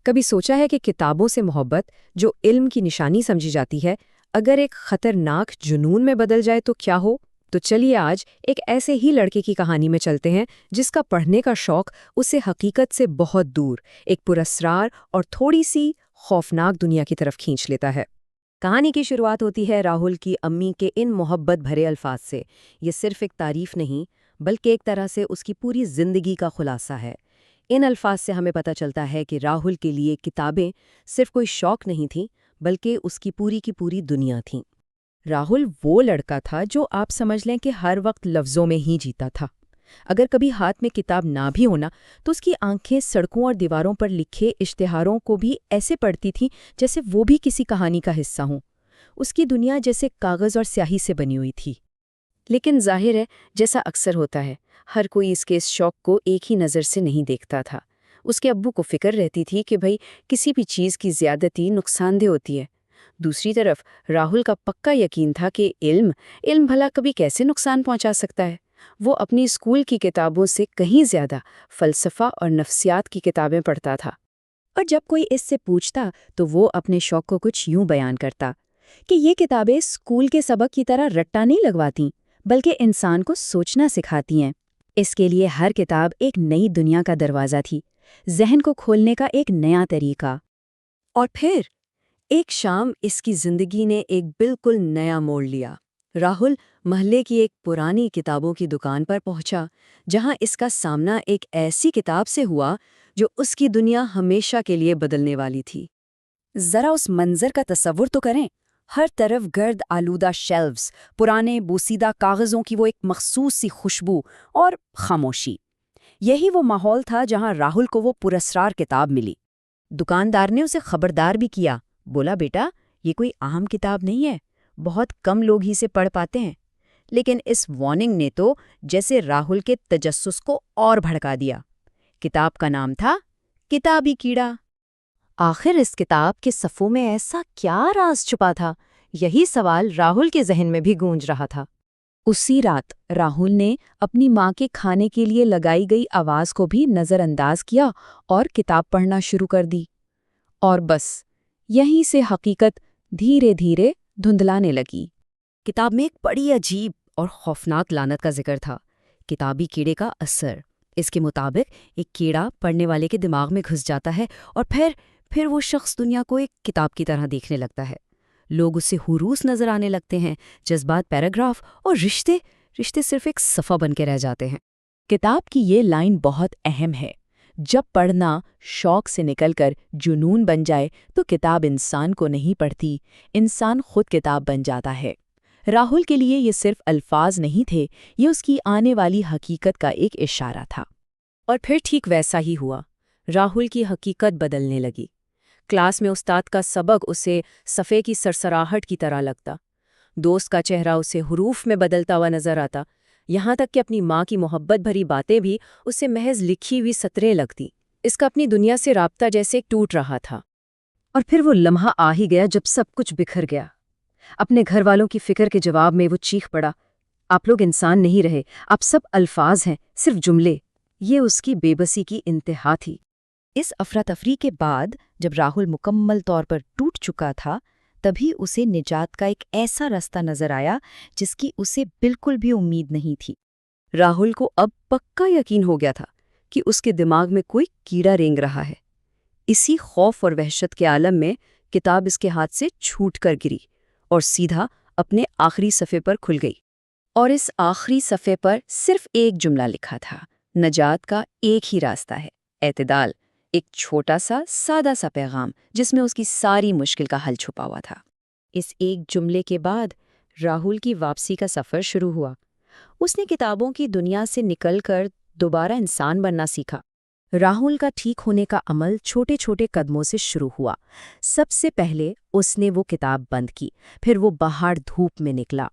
कभी सोचा है कि किताबों से मोहब्बत, जो इल्म की निशानी समझी जाती है, अगर एक खतरनाक जुनून में बदल जाए तो क्या हो? तो चलिए आज एक ऐसे ही लड़के की कहानी में चलते हैं जिसका पढ़ने का शौक उसे हकीकत से बहुत दूर, एक पुरस्कार और थोड़ी सी खौफनाक दुनिया की तरफ खींच लेता है। कहानी की शुरुआत होती है राहुल की अम्मी के इन मोहब्बत भरे अल्फाज से। ये सिर्फ एक तारीफ नहीं, बल्कि एक तरह से उसकी पूरी जिंदगी का खुलासा है। इन अल्फाज से हमें पता चलता है कि राहुल के लिए किताबें सिर्फ कोई शौक नहीं थीं, बल्कि उसकी पूरी की पूरी दुनिया थी। राहुल वो लड़का था जो आप समझ लें कि हर वक्त लफ्ज़ों में ही जीता था। अगर कभी हाथ में किताब ना भी होना तो उसकी आंखें सड़कों और दीवारों पर लिखे इश्तिहारों को भी ऐसे पढ़ती थीं जैसे वो भी किसी कहानी का हिस्सा हों। उसकी दुनिया जैसे कागज़ और स्याही से बनी हुई थी। लेकिन जाहिर है, जैसा अक्सर होता है, हर कोई इसके इस शौक को एक ही नज़र से नहीं देखता था। उसके अब्बू को फिक्र रहती थी कि भाई किसी भी चीज़ की ज़्यादती नुकसानदेह होती है। दूसरी तरफ राहुल का पक्का यकीन था कि इल्म भला कभी कैसे नुकसान पहुंचा सकता है। वो अपनी स्कूल की किताबों से कहीं ज़्यादा फ़लसफ़ा और नफ्सियात की किताबें पढ़ता था। और जब कोई इससे पूछता तो वो अपने शौक को कुछ यूं बयान करता कि ये किताबें स्कूल के सबक की तरह रट्टा नहीं लगवाती, बल्कि इंसान को सोचना सिखाती हैं। इसके लिए हर किताब एक नई दुनिया का दरवाज़ा थी, जहन को खोलने का एक नया तरीका। और फिर एक शाम इसकी जिंदगी ने एक बिल्कुल नया मोड़ लिया। राहुल महल्ले की एक पुरानी किताबों की दुकान पर पहुंचा, जहां इसका सामना एक ऐसी किताब से हुआ जो उसकी दुनिया हमेशा के लिए बदलने वाली थी। जरा उस मंजर का तसव्वुर तो करें। हर तरफ गर्द आलूदा शेल्व्स, पुराने बोसीदा कागज़ों की वो एक मखसूस सी खुशबू और खामोशी। यही वो माहौल था जहां राहुल को वो पुरस्कार किताब मिली। दुकानदार ने उसे खबरदार भी किया, बोला बेटा ये कोई आम किताब नहीं है, बहुत कम लोग ही से पढ़ पाते हैं। लेकिन इस वार्निंग ने तो जैसे राहुल के तजस्सुस को और भड़का दिया। किताब का नाम था किताबी कीड़ा। आखिर इस किताब के सफ़ों में ऐसा क्या राज छुपा था? यही सवाल राहुल के जहन में भी गूंज रहा था। उसी रात राहुल ने अपनी माँ के खाने के लिए लगाई गई आवाज़ को भी नज़रअंदाज किया और किताब पढ़ना शुरू कर दी। और बस यहीं से हकीकत धीरे धीरे धुंधलाने लगी। किताब में एक बड़ी अजीब और खौफनाक लानत का जिक्र था, किताबी कीड़े का असर। इसके मुताबिक एक कीड़ा पढ़ने वाले के दिमाग में घुस जाता है और फिर वो शख्स दुनिया को एक किताब की तरह देखने लगता है। लोग उससे हुरूस नजर आने लगते हैं, जज्बात पैराग्राफ और रिश्ते सिर्फ एक सफ़ा बन के रह जाते हैं। किताब की ये लाइन बहुत अहम है। जब पढ़ना शौक से निकलकर जुनून बन जाए तो किताब इंसान को नहीं पढ़ती, इंसान खुद किताब बन जाता है। राहुल के लिए ये सिर्फ अल्फाज नहीं थे, ये उसकी आने वाली हकीकत का एक इशारा था। और फिर ठीक वैसा ही हुआ। राहुल की हकीकत बदलने लगी। क्लास में उस्ताद का सबक उसे सफ़े की सरसराहट की तरह लगता। दोस्त का चेहरा उसे हुरूफ में बदलता हुआ नजर आता। यहाँ तक कि अपनी माँ की मोहब्बत भरी बातें भी उसे महज लिखी हुई सतरें लगती। इसका अपनी दुनिया से राब्ता जैसे टूट रहा था। और फिर वो लम्हा आ ही गया जब सब कुछ बिखर गया। अपने घर वालों की फिक्र के जवाब में वो चीख पड़ा, आप लोग इंसान नहीं रहे, आप सब अल्फाज हैं, सिर्फ जुमले। ये उसकी बेबसी की इंतहा थी। इस अफरा तफरी के बाद जब राहुल मुकम्मल तौर पर टूट चुका था, तभी उसे निजात का एक ऐसा रास्ता नजर आया जिसकी उसे बिल्कुल भी उम्मीद नहीं थी। राहुल को अब पक्का यकीन हो गया था कि उसके दिमाग में कोई कीड़ा रेंग रहा है। इसी खौफ और वहशत के आलम में किताब इसके हाथ से छूट कर गिरी और सीधा अपने आखिरी सफ़े पर खुल गई। और इस आखिरी सफ़े पर सिर्फ एक जुमला लिखा था, नजात का एक ही रास्ता है, एतदाल। एक छोटा सा सादा सा पैगाम जिसमें उसकी सारी मुश्किल का हल छुपा हुआ था। इस एक जुमले के बाद राहुल की वापसी का सफ़र शुरू हुआ। उसने किताबों की दुनिया से निकलकर दोबारा इंसान बनना सीखा। राहुल का ठीक होने का अमल छोटे छोटे कदमों से शुरू हुआ। सबसे पहले उसने वो किताब बंद की, फिर वो बाहर धूप में निकला।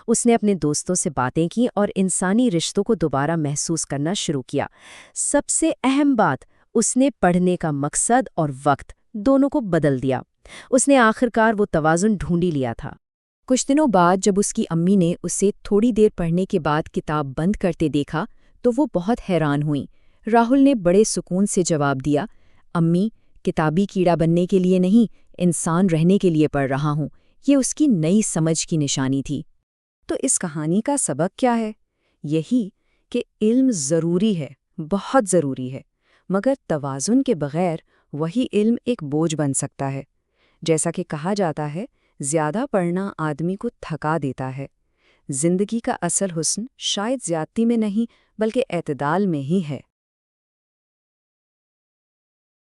उसने अपने दोस्तों से बातें की और इंसानी रिश्तों को दोबारा महसूस करना शुरू किया। सबसे अहम बात, उसने पढ़ने का मकसद और वक्त दोनों को बदल दिया। उसने आखिरकार वो तवाज़ुन ढूंढ ही लिया था। कुछ दिनों बाद जब उसकी अम्मी ने उसे थोड़ी देर पढ़ने के बाद किताब बंद करते देखा तो वो बहुत हैरान हुई। राहुल ने बड़े सुकून से जवाब दिया, अम्मी, किताबी कीड़ा बनने के लिए नहीं, इंसान रहने के लिए पढ़ रहा हूँ। ये उसकी नई समझ की निशानी थी। तो इस कहानी का सबक क्या है? यही कि इल्म ज़रूरी है, बहुत ज़रूरी है, मगर तवाज़ुन के बगैर वही इल्म एक बोझ बन सकता है। जैसा कि कहा जाता है, ज़्यादा पढ़ना आदमी को थका देता है। ज़िंदगी का असल हुस्न शायद ज़्यादती में नहीं, बल्कि एतदाल में ही है।